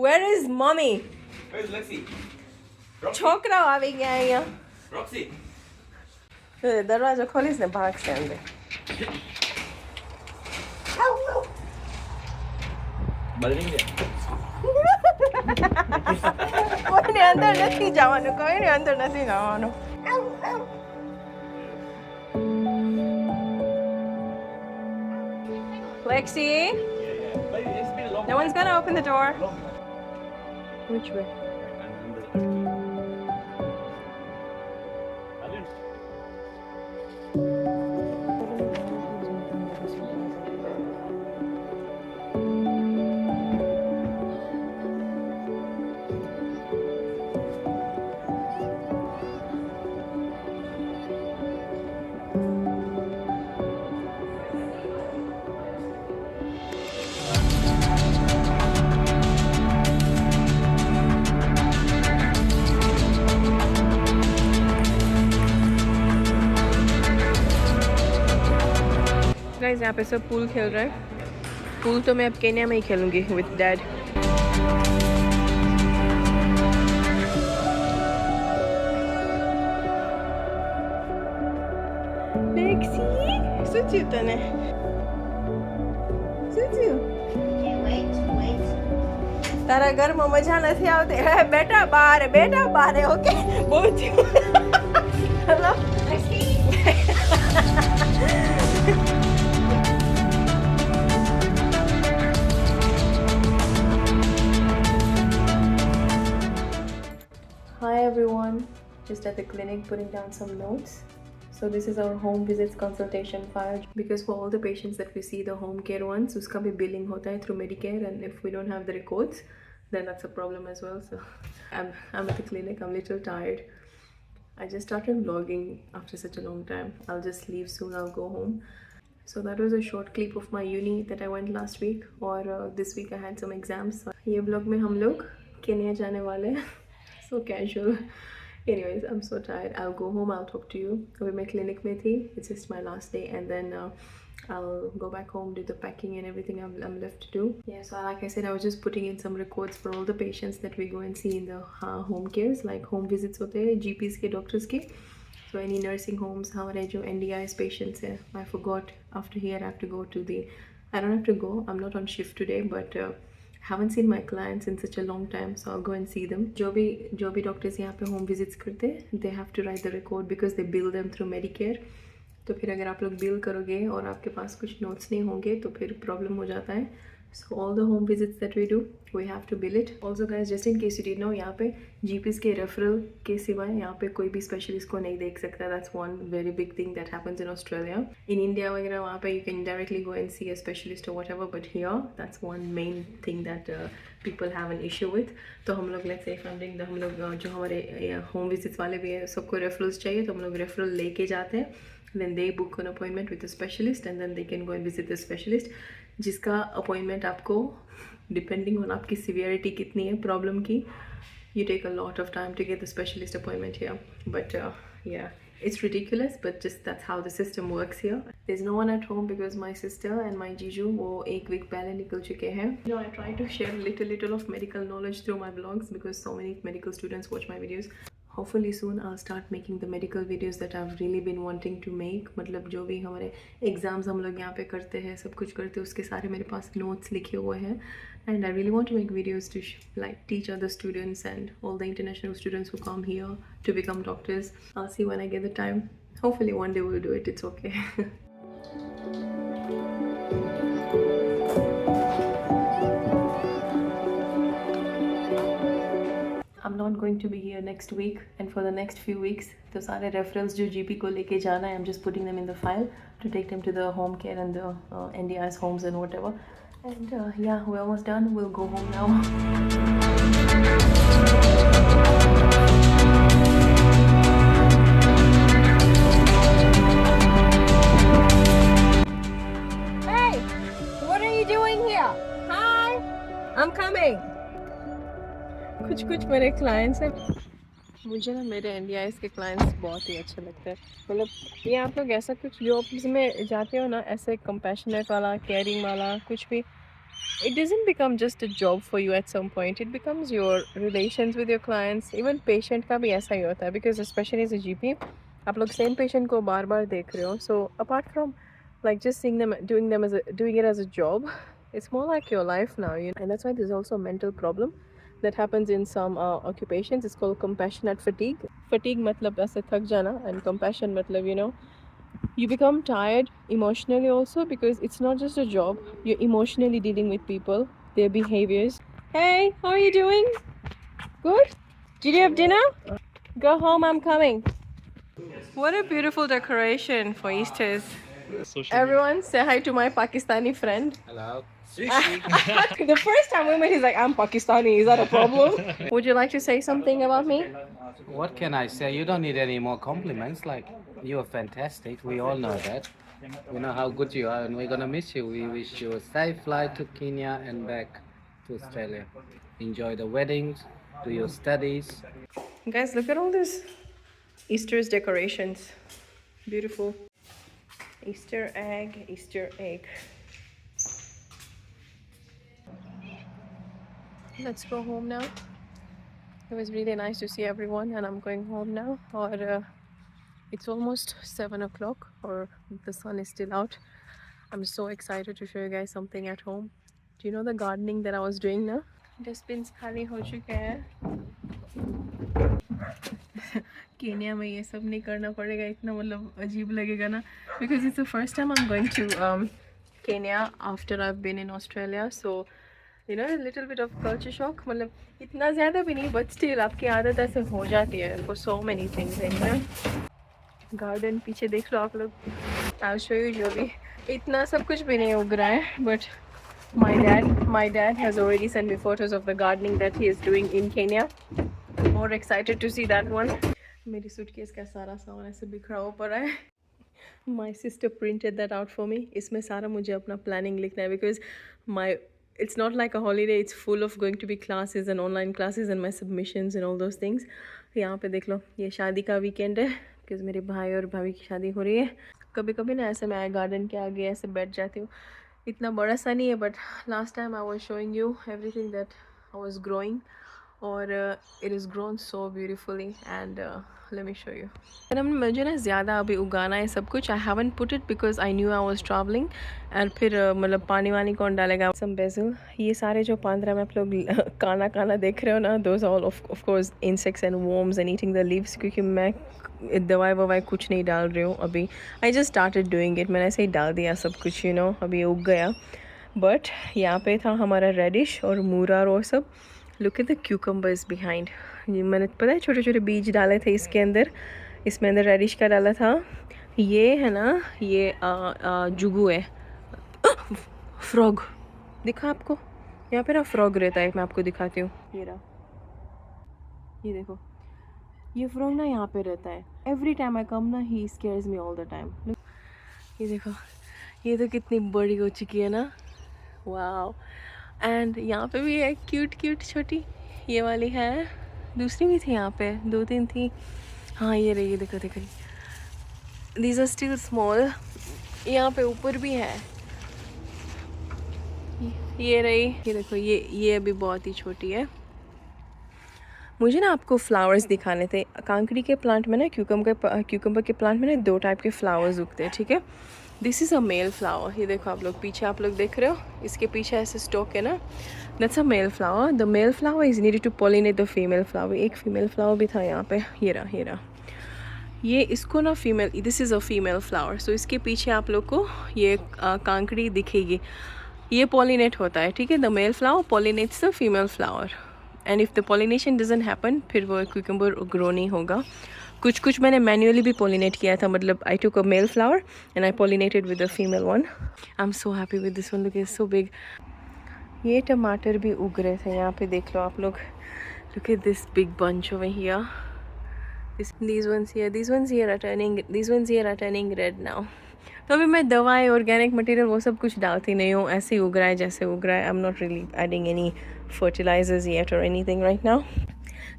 Where is mommy? Where's Lexi? છોકરાઓ આવી ગયા અહીંયા. Roxy. દરવાજો ખોલીશ ને ભાગશે અંદર. બદલી કોઈને અંદર નથી જવાનું, કોઈને અંદર નથી જવાનું. Lexi, no one's gonna open the door. Which way? Guys यहाँ पे सब पूल खेल रहे हैं. पूल तो मैं अब केन्या में ही खेलूंगी विद डैड. Lexi, શું થયું તને? શું થયું? તારા ઘરમાં મજા નથી આવતી? હે બેટા બારે ઓકે. બહુ થયું. Hello Lexi. Hi everyone, just at the clinic putting down some notes. So this is our home visits consultation file, because for all the patients that we see, the home care ones, uska bhi billing hota hai through Medicare, and if we don't have the records, then that's a problem as well. So I'm at the clinic, I'm a little tired. I just started vlogging after such a long time. I'll just leave soon, I'll go home. So that was a short clip of my uni that I went last week, or this week I had some exams. Ye vlog mein hum log Kenya jaane wale hain. So casual. Anyways, I'm so tired. I'll go home, I'll talk to you. Abhi main clinic mein thi. It's just my last day, and then I'll go back home, do the packing and everything I'm left to do. Yeah, so like I said, I was just putting in some records for all the patients that we go and see in the home cares, like home visits hote hain, GPs ke, doctors ke. So any nursing homes, hamare jo NDIS patients hai, I forgot. After here I have to go to the, I don't have to go, I'm not on shift today, but haven't seen my clients in such a long time, so I'll go and see them. जो भी doctors यहाँ पे home visits करते हैं, they have to write the record because they bill them through Medicare. तो फिर अगर आप लोग bill करोगे और आपके पास कुछ notes नहीं होंगे तो फिर problem हो जाता है. So all the home visits that we do, we have to bill it. Also guys, just in case you didn't know, यहाँ पे GPs के referral के सिवाय यहाँ पे कोई भी specialist को नहीं देख सकता. That's one very big thing that happens in Australia. In India वगैरह वहाँ पे you can directly go and see a specialist or whatever, but here that's one main thing that people have an issue with. तो हम लोग let's say funding, हम लोग जो हमारे home visits वाले भी हैं, सबको referrals चाहिए, तो हम लोग referral लेके जाते हैं. Then they book an appointment with a specialist, and then they can go and visit the specialist, जिसका अपॉइंटमेंट आपको डिपेंडिंग ऑन आपकी सीवियरिटी कितनी है प्रॉब्लम की, you take a lot of time to get the specialist appointment here. But yeah, it's ridiculous, but just that's how the system works here. There's no one at home because my sister and my जीजू वो एक week पहले निकल चुके हैं. You know, I try to share little of medical knowledge through my vlogs because so many medical students watch my videos. Hopefully soon I'll start making the medical videos that I've really been wanting to make. मतलब जो भी हमारे exams हम लोग यहाँ पे करते हैं, सब कुछ करते हैं, उसके सारे मेरे पास नोट्स लिखे हुए हैं. And I really want to make videos to like teach other students and all the international students who come here to become doctors. I'll see when I get the time. Hopefully one day we'll do it. It's okay. I'm not going to be here next week, and for the next few weeks तो सारे referrals जो GP को लेके जाना है, I'm just putting them in the file to take them to the home care and the NDIS homes and whatever. And yeah, we're almost done. We'll go home now. Hey, what are you doing here? Hi, I'm coming. कुछ मेरे clients हैं, मुझे ना मेरे NDIS के clients बहुत ही अच्छे लगते हैं. मतलब ये आप लोग ऐसा कुछ जॉब्स में जाते हो ना, ऐसे कंपैशनेट वाला, केयरिंग वाला, कुछ भी it doesn't become just a job for you at some point. It becomes your relations with your clients. Even patient का भी ऐसा ही होता है, because especially as a GP, आप लोग same patient को बार बार देख रहे हो. So apart from like just seeing them, doing it as a job, it's more like your life now. And that's why there's also a mental problem that happens in some occupations. It's called compassionate fatigue. Fatigue मतलब ऐसे थक जाना, and compassion मतलब you become tired emotionally also, because it's not just a job. You're emotionally dealing with people, their behaviors. Hey, how are you doing? Good? Did you have dinner? Go home, I'm coming. What a beautiful decoration for Easter's. Everyone say hi to my Pakistani friend. Hello. The first time we met, he's like, I'm Pakistani. Is that a problem? Would you like to say something about me? What can I say? You don't need any more compliments. Like, you are fantastic. We all know that. We know how good you are, and we're gonna miss you. We wish you a safe flight to Kenya and back to Australia. Enjoy the weddings, do your studies. Guys, look at all this Easter's decorations. Beautiful. Easter egg, Easter egg. Let's go home now. It was really nice to see everyone, and I'm going home now. Or it's almost 7 o'clock, or the sun is still out. I'm so excited to show you guys something at home. Do you know the gardening that I was doing now? Dustbins खाली हो चुके हैं. Kenya में ये सब नहीं करना पड़ेगा, इतना मतलब अजीब लगेगा ना, because it's the first time I'm going to Kenya after I've been in Australia. So a little bit of culture shock. मतलब इतना ज़्यादा भी नहीं, but still आपकी आदत ऐसे हो जाती है for so many things. Garden पीछे देख लो आप लोग. I'll show you जो भी. इतना सब कुछ भी नहीं उग रहा है, but my dad has already sent me photos of the gardening that he is doing in Kenya. More excited to see that one. मेरी suitcase का सारा सामान ऐसे बिखरा हुआ पड़ा है. My sister printed that out for me. इसमें सारा मुझे अपना planning लिखना है, because it's not like a holiday. It's full of going to be classes and online classes and my submissions and all those things. यहाँ पे देख लो, ये शादी का weekend है, because मेरे भाई और भाभी की शादी हो रही है. कभी कभी ना ऐसे मैं गार्डन के आगे ऐसे बैठ जाती हूँ. इतना बड़ा सा नहीं है, but last time I was showing you everything that I was growing, or it is grown so beautifully, and let me show you. And मुझे ना ज़्यादा अभी उगाना है सब कुछ. I haven't put it because I knew I was traveling, and फिर मतलब पानी वानी कौन डालेगा. Some basil. ये सारे जो पांदरा में आप लोग काना देख रहे हो ना, those all of course insects and worms and eating the leaves, क्योंकि मैं दवाई ववाई कुछ नहीं डाल रही हूँ अभी. I just started doing it. मैंने ऐसे ही डाल दिया सब कुछ, अभी उग गया. But यहाँ पे था हमारा रेडिश और मूरा और सब. Look at the cucumbers behind. ये मैंने पता है छोटे छोटे बीज डाले थे इसके अंदर. इसमें अंदर रेडिश का डाला था. ये है ना, ये जुगू है. फ्रॉग दिखा आपको? यहाँ पे ना फ्रॉग रहता है, मैं आपको दिखाती हूँ. ये रहा, ये देखो, ये फ्रॉग ना यहाँ पे रहता है. एवरी टाइम आई कम ना, he scares me all the time. ये देखो, ये तो कितनी बड़ी हो चुकी है ना. वाओ. एंड यहाँ पे भी है क्यूट छोटी. ये वाली है, दूसरी भी थी यहाँ पे, 2-3 थी. हाँ ये रही, देखो. These are still small. यहाँ पे ऊपर भी है, ये रही. ये देखो, ये अभी बहुत ही छोटी है. मुझे ना आपको फ्लावर्स दिखाने थे. कांकड़ी के प्लांट में ना, क्यूकम्बर के प्लांट में ना 2 टाइप के फ्लावर्स उगते हैं, ठीक है. This is a male flower. ये देखो आप लोग पीछे, आप लोग देख रहे हो, इसके पीछे ऐसे स्टॉक है ना, that's a male flower. The male flower is needed to pollinate the female flower. एक फीमेल फ्लावर भी था यहाँ पे. ये रहा. ये इसको ना female, this is a female flower. So इसके पीछे आप लोग को ये कांकड़ी दिखेगी. ये पॉलिनेट होता है, ठीक है. The male flower pollinates the female flower, and if the pollination doesn't happen, फिर वो क्यूकम्बर ग्रो नहीं होगा. कुछ मैंने मैन्युअली भी पॉलिनेट किया था. मतलब I took a male flower and I pollinated with the female one. I am so happy with this one. Look, it's so big. ये टमाटर भी उग रहे थे यहाँ पे, देख लो आप लोग. Look at this big bunch over here. These ones here are turning red now. तो अभी मैं दवाई, ऑर्गेनिक मटेरियल वो सब कुछ डालती नहीं हूँ. ऐसे ही उग रहा है जैसे उग रहा है. I am not really adding any fertilisers yet और anything right now.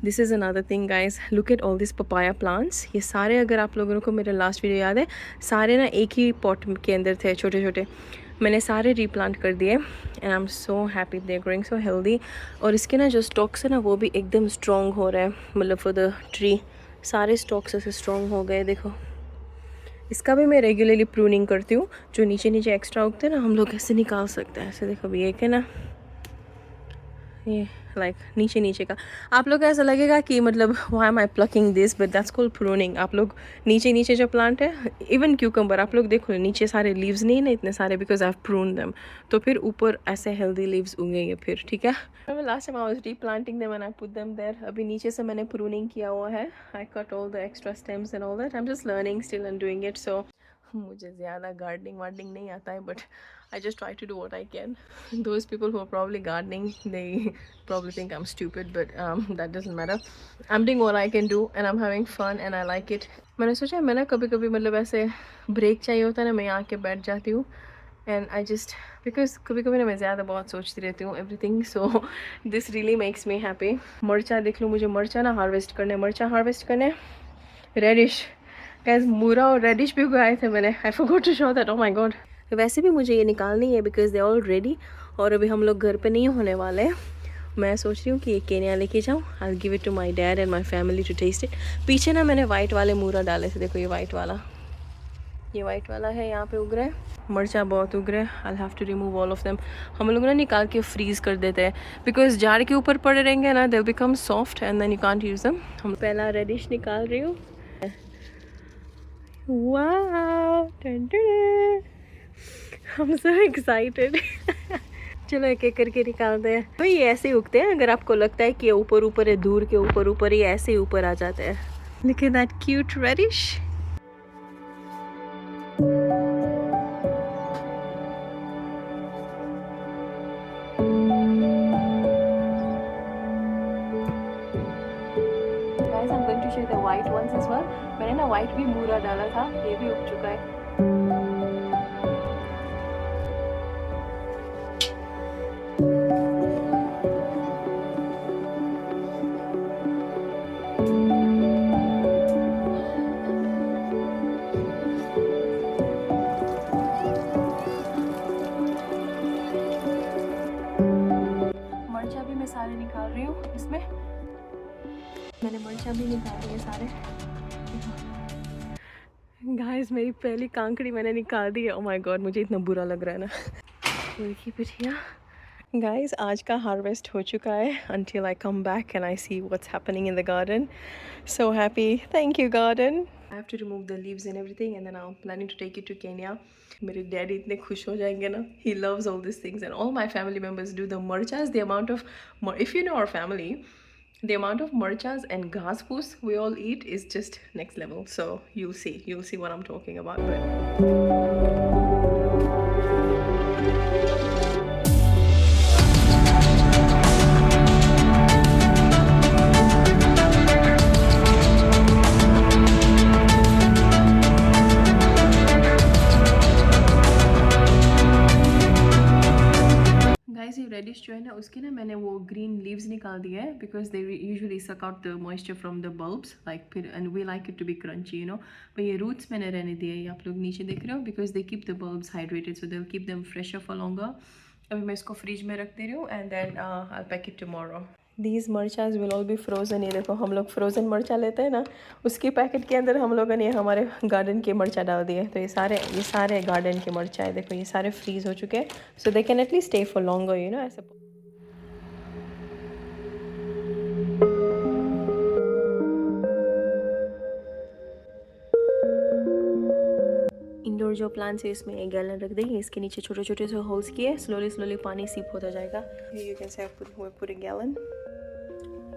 This is another thing guys. Look at all this papaya plants. ये सारे, अगर आप लोगों को मेरा लास्ट वीडियो याद है, सारे ना एक ही पॉट के अंदर थे, छोटे छोटे. मैंने सारे रीप्लांट कर दिए and I am so happy, they are growing so healthy. और इसके ना जो स्टॉक्स है ना वो भी एकदम स्ट्रॉन्ग हो रहा है, मतलब फॉर द ट्री सारे स्टॉक्स ऐसे स्ट्रॉन्ग हो गए। देखो इसका भी मैं रेगुलरली प्रूनिंग करती हूँ, जो नीचे नीचे एक्स्ट्रा उगते हैं ना हम लोग ऐसे निकाल सकते हैं। ऐसे देखो अभी एक है ना ये लाइक नीचे नीचे का, आप लोग को ऐसा लगेगा कि मतलब why am I plucking this, but that's called pruning. आप लोग नीचे नीचे जो प्लांट है, इवन क्यूकम्बर आप लोग देखो नीचे सारे लीव्स नहीं है ना इतने सारे, because I have prune them, तो फिर ऊपर ऐसे हेल्दी लीव्स उगेंगे फिर, ठीक है। Last time I was replanting them and I put them there. अभी नीचे से मैंने प्रूनिंग किया हुआ है, I cut all the extra stems and all that, I am just learning still and doing it. So मुझे ज़्यादा गार्डनिंग वार्डनिंग नहीं आता है, but I just try to do what I can. Those people who are probably gardening, they probably think I'm stupid, but that doesn't matter. I'm doing what I can do and I'm having fun and I like it. मैंने सोचा मैं ना कभी कभी मतलब ऐसे break चाहिए होता है ना, मैं आके बैठ जाती हूँ and I just because कभी कभी ना मैं ज़्यादा बहुत सोचती रहती हूँ everything, so this really makes me happy. मर्चा देख लो, मुझे मर्चा ना हार्वेस्ट करने, मर्चा हार्वेस्ट करने, रेडिश गाइस, मूरा और रेडिश भी उगाए थे मैंने, I forgot to show that, oh my god. वैसे भी मुझे ये निकालनी है बिकॉज दे ऑल रेडी, और अभी हम लोग घर पे नहीं होने वाले। मैं सोच रही हूँ कि ये केन्या लेके जाऊँ, I give it to my dad and my family to taste it. पीछे ना मैंने वाइट वाले मूरा डाले थे, देखो ये वाइट वाला है, यहाँ पे उग रहा है, मर्चा बहुत उग रहा है। I have to remove all of them. हम लोग ना निकाल के फ्रीज़ कर देते हैं बिकॉज जाड़ के ऊपर पड़े रहेंगे ना, they become soft and then you can't use them. हम पहला रेडिश निकाल रही हूँ, वाओ, I'm so excited. चलो एक एक करके निकालते हैं। तो ये ऐसे ही उगते हैं, अगर आपको लगता है कि ये ऊपर ऊपर है, दूर के ऊपर ऊपर, ये ऐसे ही ऊपर आ जाते हैं। Look at that cute reddish. Guys, I'm going to show you the white ones as well. मैंने ना white भी मूरा डाला था, ये भी उग चुका है। मर्चा भी मैं सारे निकाल रही हूँ, इसमें मैंने मर्चा भी निकाल दिए सारे। गाइस मेरी पहली कांकड़ी मैंने निकाल दी है। ओह माय गॉड, मुझे इतना बुरा लग रहा है ना। Keep it here. गाइस आज का हार्वेस्ट हो चुका है, until I come back and I see what's happening in the garden. So happy, thank you garden. I have to remove the leaves and everything and then I'm planning to take it to Kenya. मेरे daddy इतने खुश हो जाएंगे ना, he loves all these things and all my family members do the murchas. The amount of, if you know our family, the amount of murchas and ghas foos we all eat is just next level. So you'll see what I'm talking about. But radish जो है ना उसके ना मैंने वो green leaves निकाल दिया है because they usually suck out the moisture from the bulbs like, फिर and we like it to be crunchy, you know. पर ये रूट्स मैंने रहने दिए, ये आप लोग नीचे देख रहे हो, because they keep the bulbs hydrated, so they will keep them fresher for longer. अभी मैं इसको फ्रिज में रख दे रही हूँ and then I pack it tomorrow. These मर्चाज विल ऑल बी फ्रोजन। ये देखो हम लोग फ्रोज़न मर्चा लेते हैं ना, उसके पैकेट के अंदर हम लोगों ने हमारे गार्डन के मर्चा डाल दिए। तो ये सारे गार्डन के मर्चा है, देखो ये सारे फ्रीज़ हो चुके हैं, so they can at least stay for longer, you know. ऐसे इंडोर जो प्लांट्स है इसमें एक गैलन रख देंगे, इसके नीचे छोटे छोटे से होल्स किए, स्लोली पानी सीप होता जाएगा। यू कैन से पूरे गैलन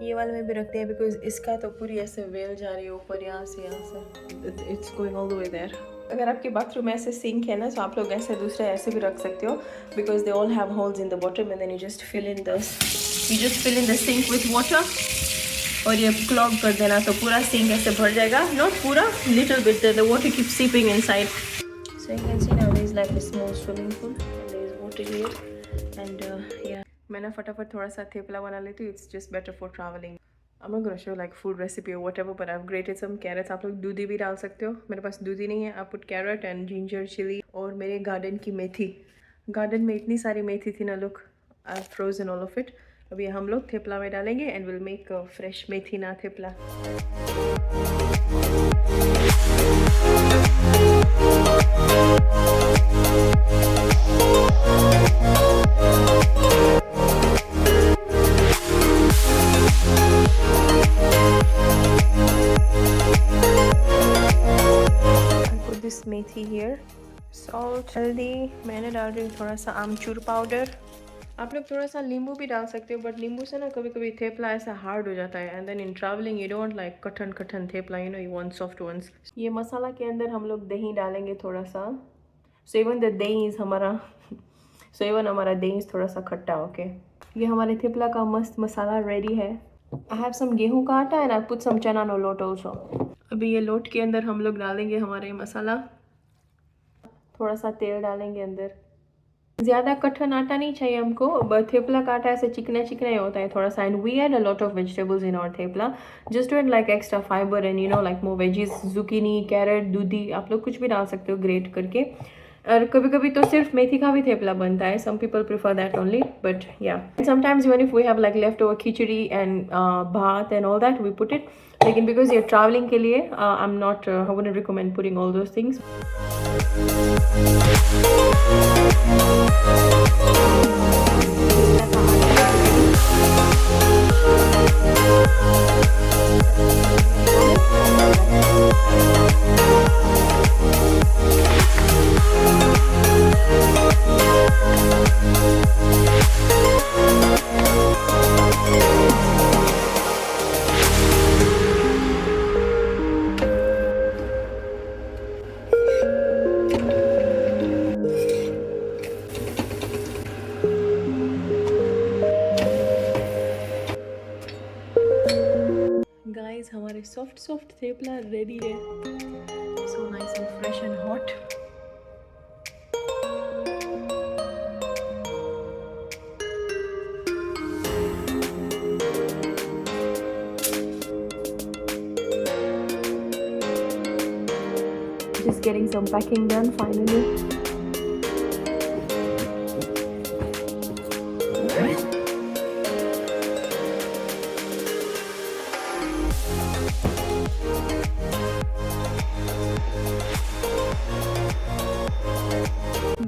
ये वाले में भी रखते हैं बिकॉज इसका तो पूरी ऐसे वेल जा रही है ऊपर, यहाँ से it's going all the way there. अगर आपके बाथरूम में ऐसे सिंक है ना, तो आप लोग ऐसे दूसरे ऐसे भी रख सकते हो because they all have holes in the bottom and then you just fill in the sink with water और ये क्लॉग कर देना, तो पूरा सिंक ऐसे भर जाएगा। नॉट पूरा, little bit, the water keep seeping inside. So you can see now there is like a small swimming pool and there is water here and या मैंने फटाफट थोड़ा सा थेपला बना लेती हूँ, it's just better for travelling. I'm not gonna show like food recipe or whatever, but I've grated some carrots. आप लोग दूधी भी डाल सकते हो, मेरे पास दूधी नहीं है, I put carrot and ginger chili और मेरे गार्डन की मेथी गार्डन में इतनी सारी मेथी थी ना, look I frozen all of it. अभी हम लोग थेपला में डालेंगे एंड विल मेक फ्रेश मेथी ना thepla. This methi here, salt, हल्दी, मैंने डाल रही हूँ थोड़ा सा आमचूर पाउडर. आप लोग थोड़ा सा नींबू भी डाल सकते हो, बट नींबू से ना कभी कभी थेपला ऐसा हार्ड हो जाता है. And then in travelling you don't like कठन कठन thepla, you know, you want soft ones. ये मसाला के अंदर हम लोग दही डालेंगे थोड़ा सा. सो इवन द दही इज हमारा सो इवन हमारा दही इज थोड़ा सा खट्टा. ओके, ये हमारे थेपला का मस्त मसाला रेडी है. आई हैव सम गेहूँ का आटा एंड आई पुट सम चना नो लोट ऑल्सो. अभी ये लोट के अंदर हम लोग डालेंगे हमारे मसाला. थोड़ा सा तेल डालेंगे अंदर. ज़्यादा कठिन आटा नहीं चाहिए हमको, बट थेपला का आटा ऐसे चिकना चिकना ही होता है थोड़ा सा. And we add a lot of vegetables in our thepla just to add like extra fibre and you know like more veggies, zucchini, carrot, dudhi, आप लोग कुछ भी डाल सकते हो ग्रेट करके. और कभी कभी तो सिर्फ मेथी का भी थेपला बनता है. Some people prefer that only, but yeah sometimes even if we have like leftover khichdi and bhat and all that we put it. लेकिन बिकॉज ये ट्रैवलिंग के लिए I am not I wouldn't recommend putting all those things. Guys हमारे soft soft thepla ready है. So nice and fresh and hot. Just getting some packing done finally.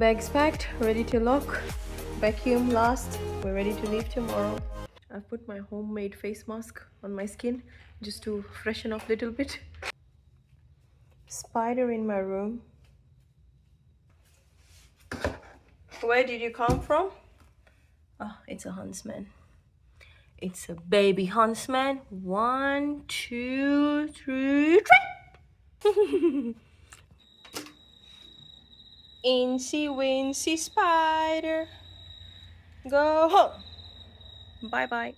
Bags packed, ready to lock. Vacuum last. We're ready to leave tomorrow. I've put my homemade face mask on my skin just to freshen up a little bit. Spider in my room. Where did you come from? Oh, it's a huntsman. It's a baby huntsman. 1, 2, 3, three. Incy wincy spider, go home. Bye bye.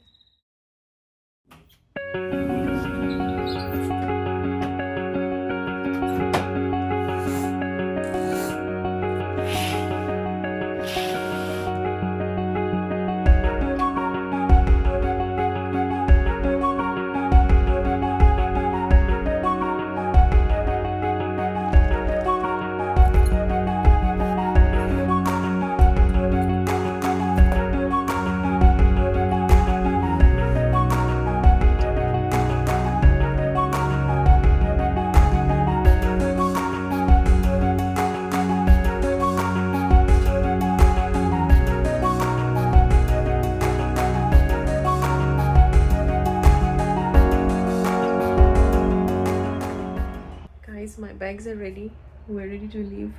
My bags are ready. We're ready to leave.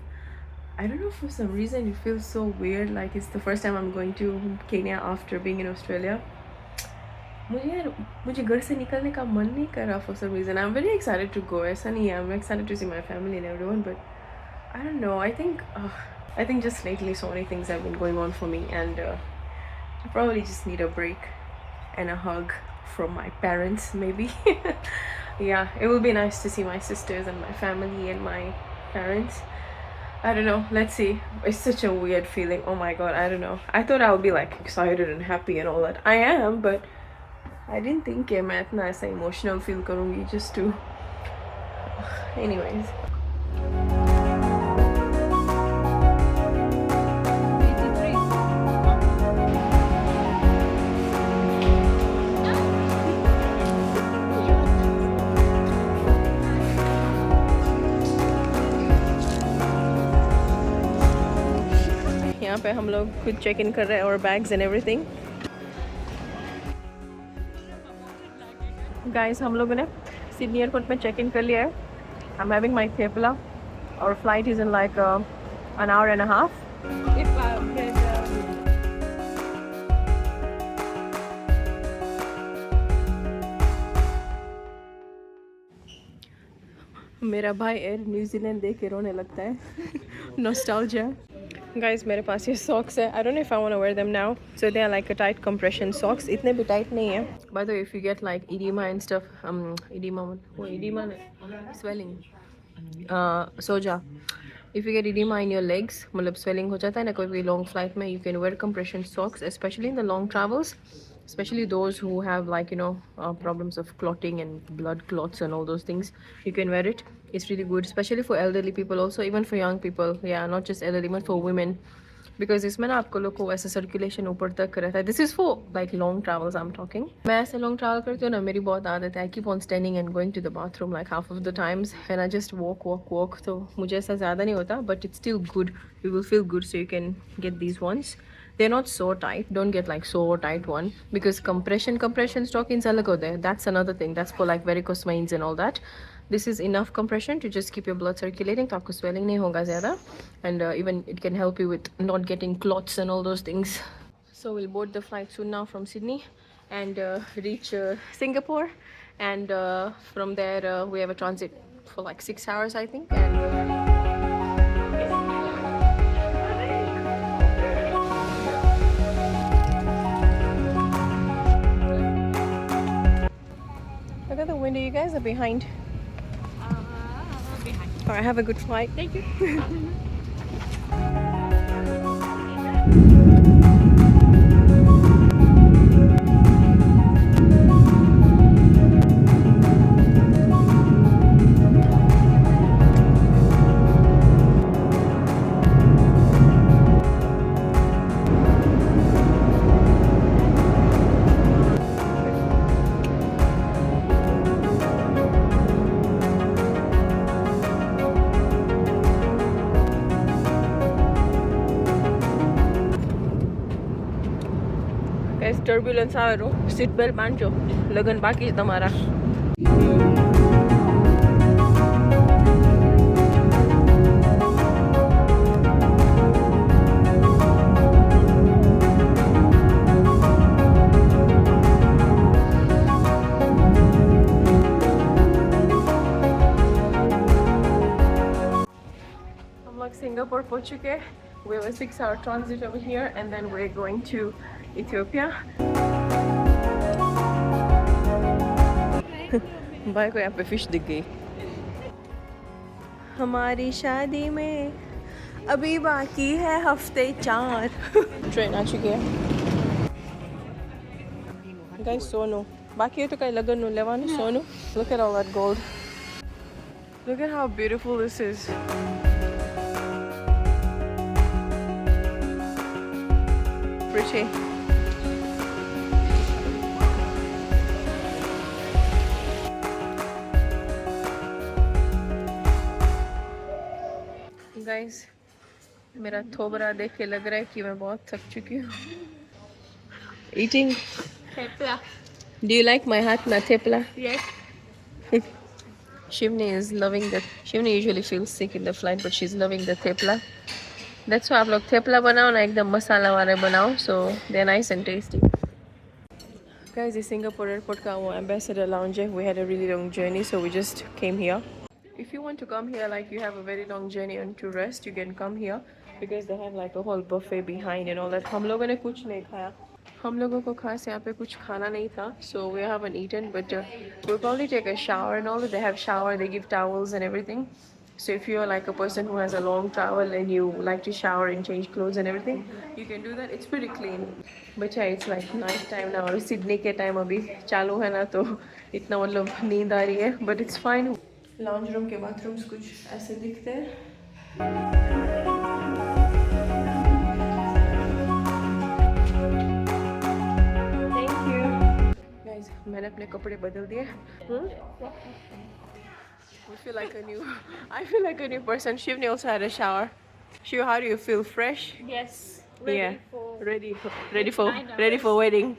I don't know, for some reason it feels so weird, like it's the first time I'm going to Kenya after being in Australia. मुझे घर से निकलने का मन नहीं कर रहा for some reason. I'm very excited to go. ऐसा नहीं है, I'm excited to see my family and everyone, but I don't know. I think just lately so many things have been going on for me, and I probably just need a break and a hug from my parents maybe. Yeah, it will be nice to see my sisters and my family and my parents. I don't know, let's see. It's such a weird feeling. Oh my god, I don't know. I thought I would be like excited and happy and all that. I am, but I didn't think मैं इतना ऐसा emotional feel करूँगी just to anyways. पे हम लोग खुद check in कर रहे हैं और बैग्स एंड एवरीथिंग। गाइस हम लोगों ने सिडनी एयरपोर्ट में चेक इन कर लिया है। I am having my thepla और flight is in like an hour and a half. If I get मेरा भाई एयर न्यूजीलैंड देख के रोने लगता है। नॉस्टैल्जिया। गाइस मेरे पास ये सॉक्स है। I don't know if I want to wear them now, so they are like a tight compression socks. इतने भी टाइट नहीं है। By the way if you get like edema and stuff, edema swelling, सोजा, if you get edema in your legs, मतलब swelling हो जाता है ना कोई भी लॉन्ग फ्लाइट में, you can wear compression socks, especially in the long travels, especially those who have like problems of clotting and blood clots and all those things. You can wear it. It's really good, especially for elderly people also, even for young people. Yeah, not just elderly but for women, because इसमें ना आपको लोग को ऐसा circulation ऊपर तक रहता है. This is for like long travels I am talking. मैं ऐसे लॉन्ग ट्रैवल करती हूँ ना, मेरी बहुत आदत है. I keep on standing and going to the bathroom like half of the times and I just walk. तो मुझे ऐसा ज़्यादा नहीं होता, but it's still good. You will feel good, so you can get these ones. They're not so tight. Don't get like so tight one, because compression stockings alag hota hai. That's another thing. That's for like varicose veins and all that. This is enough compression to just keep your blood circulating, तो आपको swelling नहीं होगा ज़्यादा, and even it can help you with not getting clots and all those things. So we'll board the flight soon now from Sydney and reach Singapore, and from there we have a transit for like 6 hours I think, and look at the window, you guys are behind. Behind. Alright, have a good flight. Thank you. Guys, turbulence આવે row. Seat belt બાંધજો. લગન બાકી છે તમારા. हम लोग Singapore पहुंच चुके हैं. We have a 6-hour transit over here, and then we're going to Ethiopia. भाई को यहाँ पे फिश दिख गई. हमारी शादी में अभी बाकी है हफ्ते 4. ट्रेन आ चुकी है. गाइस सोनू बाकी है तो कहीं लगन नु लेवानु Sonu. Look at all that gold. Look at how beautiful this is. Pretty. Guys, मेरा थोबरा देख के लग रहा है कि मैं बहुत थक चुकी हूँ. Eating Thepla. Do you like my hat, my thepla? Yes. Shivni is loving the. Shivni usually feels sick in the flight, but she's loving the thepla. That's why आप लोग थेपला बनाओ ना, एकदम मसाला वाले बनाओ, so they're nice and tasty. Guys, this Singapore airport का वो ambassador lounge है. We had a really long journey, so we just came here. If you want to come here, like you have a very long journey and to rest, you can come here because they have like a whole buffet behind and all that. हम लोगों ने कुछ नहीं खाया. हम लोगों को खास यहाँ पे कुछ खाना नहीं था, so we haven't eaten, but we'll probably take a shower and all. They have shower, they give towels and everything. So if you're like a person who has a long travel and you like to shower and change clothes and everything, you can do that. It's pretty clean. But yeah, it's like night time now. और Sydney के time अभी चालू है ना, तो इतना मतलब नींद आ रही है, but it's fine. Lounge room के बाथरूम्स कुछ ऐसे दिखते हैं. Thank you. Guys, मैंने अपने कपड़े बदल दिए. We feel like a new. I feel like a new person. Shivni also had a shower. Shiv, how do you feel? Fresh? Yes. ready for wedding.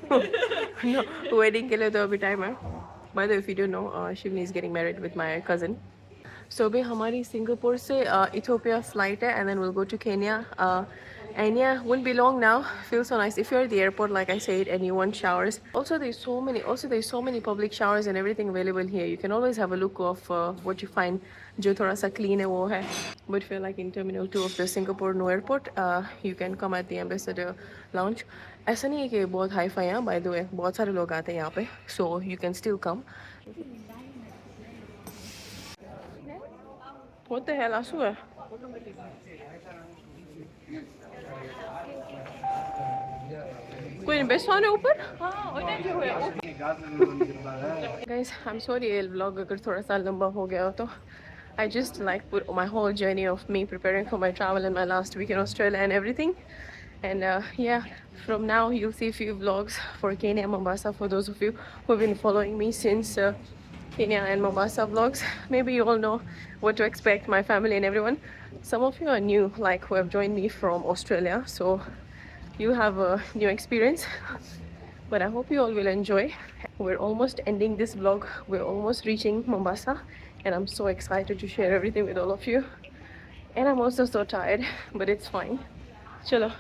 No, wedding के लिए तो अभी time है. By the way, if you don't know, Shivni is getting married with my cousin. So अभी हमारी Singapore से Ethiopia flight है, and then we'll go to Kenya. And yeah, won't be long now. Feels so nice. If you're at the airport, like I said, and you want showers, there's so many public showers and everything available here. You can always have a look of what you find जो थोड़ा सा clean है वो है. But if you're like in Terminal 2 of the Singapore New Airport, you can come at the Ambassador Lounge. ऐसा नहीं है कि बहुत hi-fi है, by the way. बहुत सारे लोग आते हैं यहाँ पे, so you can still come. What the hell, Asu है? कोई इन्वेस्टमेंट है ऊपर? हाँ, उधर जो है। Guys, I'm sorry ये vlog अगर थोड़ा सा लंबा हो गया हो तो I just like put my whole journey of me preparing for my travel and my last week in Australia and everything. And yeah, from now you'll see a few vlogs for Kenya and Mombasa for those of you who've been following me since Kenya and Mombasa vlogs. Maybe you all know what to expect, my family and everyone. Some of you are new, like who have joined me from Australia, so you have a new experience, but I hope you all will enjoy. We're almost ending this vlog. We're almost reaching Mombasa, and I'm so excited to share everything with all of you. And I'm also so tired, but it's fine. Chalo.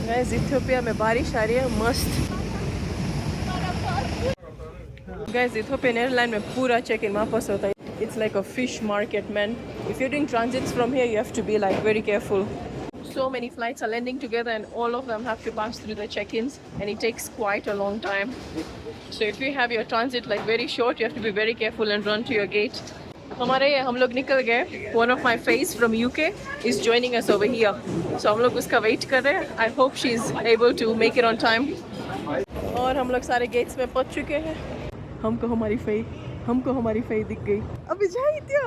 Guys, Ethiopia में बारिश आ रही है मस्त. Guys, Ethiopian airline में पूरा check-in वापस होता है. It's like a fish market, man. If you're doing transits from here, you have to be like very careful. So many flights are landing together, and all of them have to pass through the check-ins, and it takes quite a long time. So if you have your transit like very short, you have to be very careful and run to your gate. हम लोग निकल गए. One of my face from UK is joining us over here. So हम लोग उसका wait कर रहे हैं. I hope she's able to make it on time. और हम लोग सारे gates में पहुंच चुके हैं. हमको हमारी फई दिख गई. अभी जाइए क्या?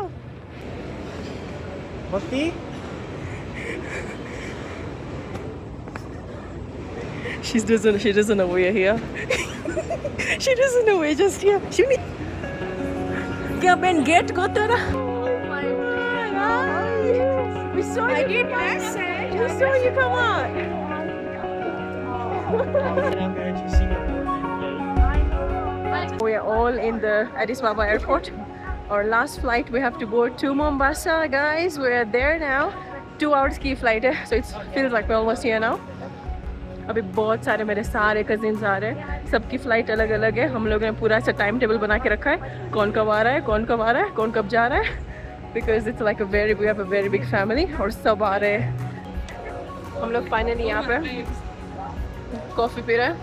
Bhakti? She doesn't know we're here. She doesn't know we're just here. क्या Ben gate को तेरा? Oh my God! We saw you. I did message. We saw you. Come on. We are all in the Addis Ababa airport. Our last flight we have to board to Mombasa, guys. We are there now. 2 hours की flight है, so it feels like we're almost here now. अभी बहुत सारे मेरे सारे cousins आ रहे हैं. सबकी फ़्लाइट अलग अलग है. हम लोगों ने पूरा ऐसा टाइम टेबल बना के रखा है. कौन कब आ रहा है, कौन कब जा रहा है. Because it's like we have a very big family. और सब आ रहे हैं. हम लोग फाइनली यहाँ पे कॉफ़ी पी रहे हैं.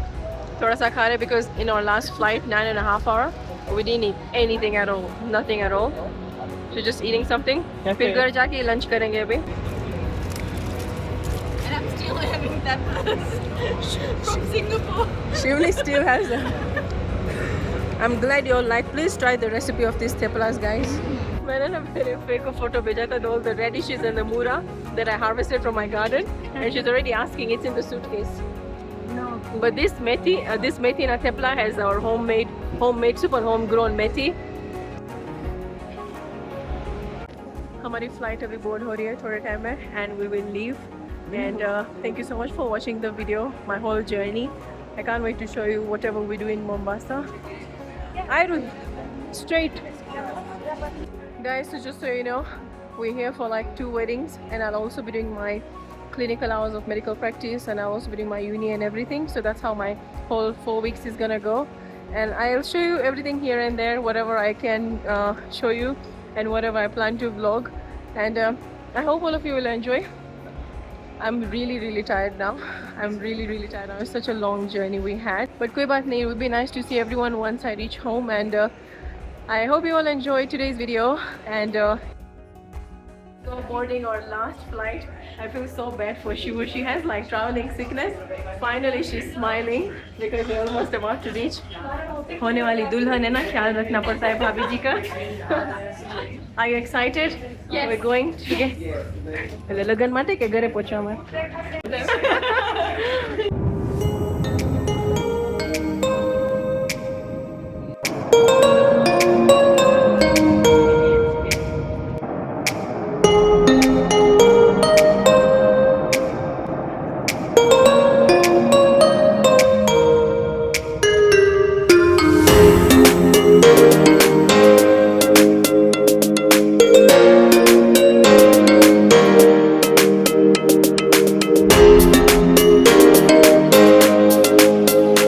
थोड़ा सा खा रहे हैं because in our last flight 9.5 hours we didn't eat anything at all, nothing at all. So just eating something. फिर घर जाके लंच करेंगे अभी. And I'm still having that from Singapore. Shivni still has them. I'm glad you all like. Please try the recipe of these tepalas, guys. मैंने ना मेरे fake को photo भेजा था. All the radishes and the mura that I harvested from my garden, and she's already asking. It's in the suitcase. No. But this methi na tepla has our homemade super homegrown methi. हमारी flight अभी board हो रही है थोड़े time में, and we will leave. And thank you so much for watching the video, my whole journey. I can't wait to show you whatever we do in Mombasa. Straight. Guys, so just so you know, we're here for like 2 weddings, and I'll also be doing my clinical hours of medical practice, and I'll also be doing my uni and everything. So that's how my whole 4 weeks is gonna go. And I'll show you everything here and there, whatever I can show you, and whatever I plan to vlog. And I hope all of you will enjoy. I'm really tired now. It's such a long journey we had, but koi baat nahi. It would be nice to see everyone once I reach home. And I hope you all enjoyed today's video. And So boarding our last flight. I feel so bad for Shivu. She has like traveling sickness. Finally, she's smiling because we're almost about to reach. होने वाली दुल्हन है ना, ख्याल रखना पड़ता है भाभी जी का. Are you excited? Yes. We're going. ठीक है. लगन माटे के घरे पहुंचवा में.